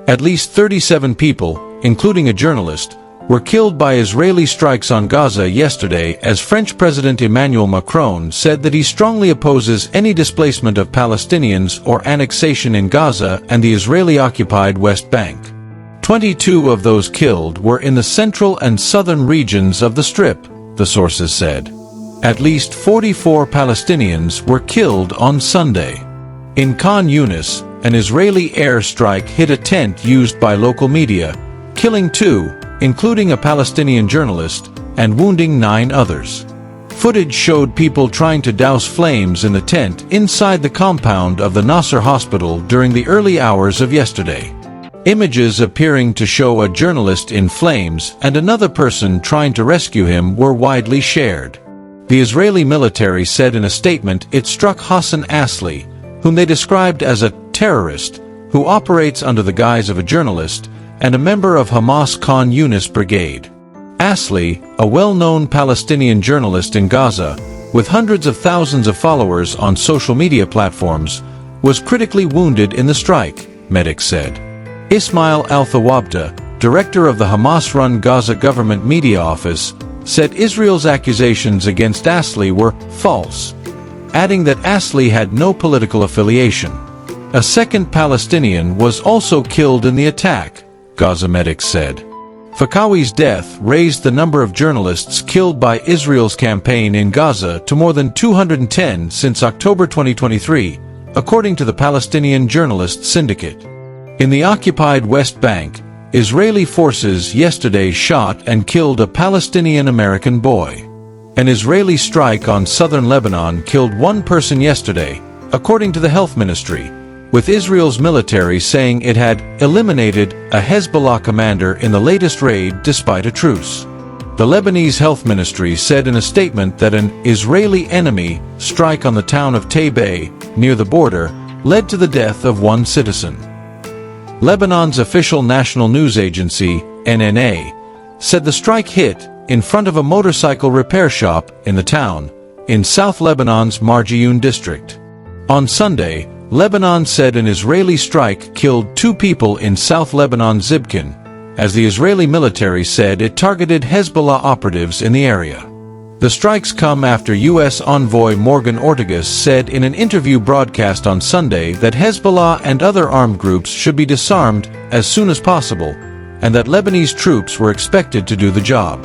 At least 37 people, including a journalist, were killed by Israeli strikes on Gaza yesterday as French President Emmanuel Macron said that he strongly opposes any displacement of Palestinians or annexation in Gaza and the Israeli-occupied West Bank. 22 of those killed were in the central and southern regions of the Strip, the sources said. At least 44 Palestinians were killed on Sunday. In Khan Yunis, an Israeli airstrike hit a tent used by local media, killing 2, including a Palestinian journalist, and wounding 9 others. Footage showed people trying to douse flames in the tent inside the compound of the Nasser Hospital during the early hours of yesterday. Images appearing to show a journalist in flames and another person trying to rescue him were widely shared. The Israeli military said in a statement it struck Hassan Asli, whom they described as a terrorist, who operates under the guise of a journalist, and a member of Hamas' Khan Yunis brigade. Asli, a well-known Palestinian journalist in Gaza, with hundreds of thousands of followers on social media platforms, was critically wounded in the strike, medics said. Ismail Al-Thawabta, director of the Hamas-run Gaza government media office, said Israel's accusations against Asli were false, adding that Asli had no political affiliation. A second Palestinian was also killed in the attack, Gaza medics said. Fakawi's death raised the number of journalists killed by Israel's campaign in Gaza to more than 210 since October 2023, according to the Palestinian Journalists Syndicate. In the occupied West Bank, Israeli forces yesterday shot and killed a Palestinian-American boy. An Israeli strike on southern Lebanon killed 1 person yesterday, according to the health ministry, with Israel's military saying it had eliminated a Hezbollah commander in the latest raid despite a truce. The Lebanese health ministry said in a statement that an Israeli enemy strike on the town of Taybeh, near the border, led to the death of 1 citizen. Lebanon's official national news agency, NNA, said the strike hit in front of a motorcycle repair shop in the town, in South Lebanon's Marjioun district. On Sunday, Lebanon said an Israeli strike killed 2 people in South Lebanon's Zibkin, as the Israeli military said it targeted Hezbollah operatives in the area. The strikes come after U.S. envoy Morgan Ortagus said in an interview broadcast on Sunday that Hezbollah and other armed groups should be disarmed as soon as possible, and that Lebanese troops were expected to do the job.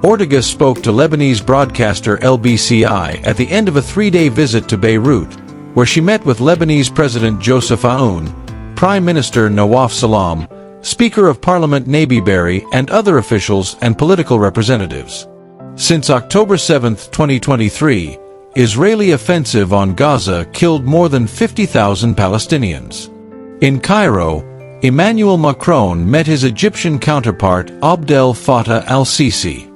Ortagus spoke to Lebanese broadcaster LBCI at the end of a 3-day visit to Beirut, where she met with Lebanese President Joseph Aoun, Prime Minister Nawaf Salam, Speaker of Parliament Nabi Berri, and other officials and political representatives. Since October 7, 2023, Israeli offensive on Gaza killed more than 50,000 Palestinians. In Cairo, Emmanuel Macron met his Egyptian counterpart Abdel Fattah al-Sisi.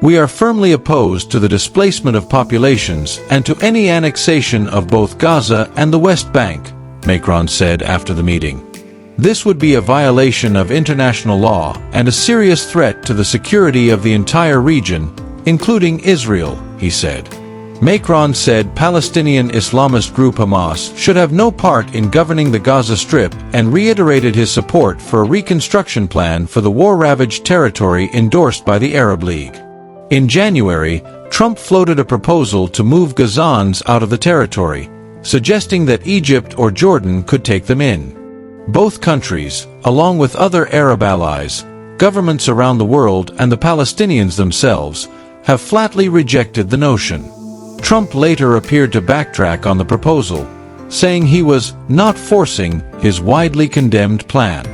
We are firmly opposed to the displacement of populations and to any annexation of both Gaza and the West Bank, Macron said after the meeting. This would be a violation of international law and a serious threat to the security of the entire region, including Israel, he said. Macron said Palestinian Islamist group Hamas should have no part in governing the Gaza Strip and reiterated his support for a reconstruction plan for the war-ravaged territory endorsed by the Arab League. In January, Trump floated a proposal to move Gazans out of the territory, suggesting that Egypt or Jordan could take them in. Both countries, along with other Arab allies, governments around the world and the Palestinians themselves, have flatly rejected the notion. Trump later appeared to backtrack on the proposal, saying he was not forcing his widely condemned plan.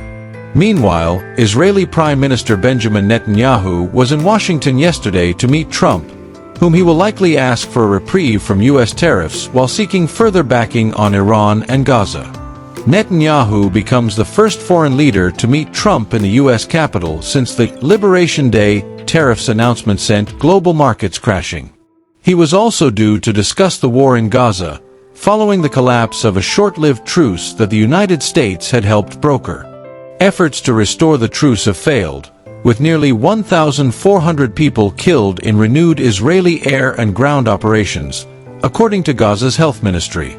Meanwhile, Israeli Prime Minister Benjamin Netanyahu was in Washington yesterday to meet Trump, whom he will likely ask for a reprieve from U.S. tariffs while seeking further backing on Iran and Gaza. Netanyahu becomes the first foreign leader to meet Trump in the U.S. Capitol since the Liberation Day tariffs announcement sent global markets crashing. He was also due to discuss the war in Gaza, following the collapse of a short-lived truce that the United States had helped broker. Efforts to restore the truce have failed, with nearly 1,400 people killed in renewed Israeli air and ground operations, according to Gaza's health ministry.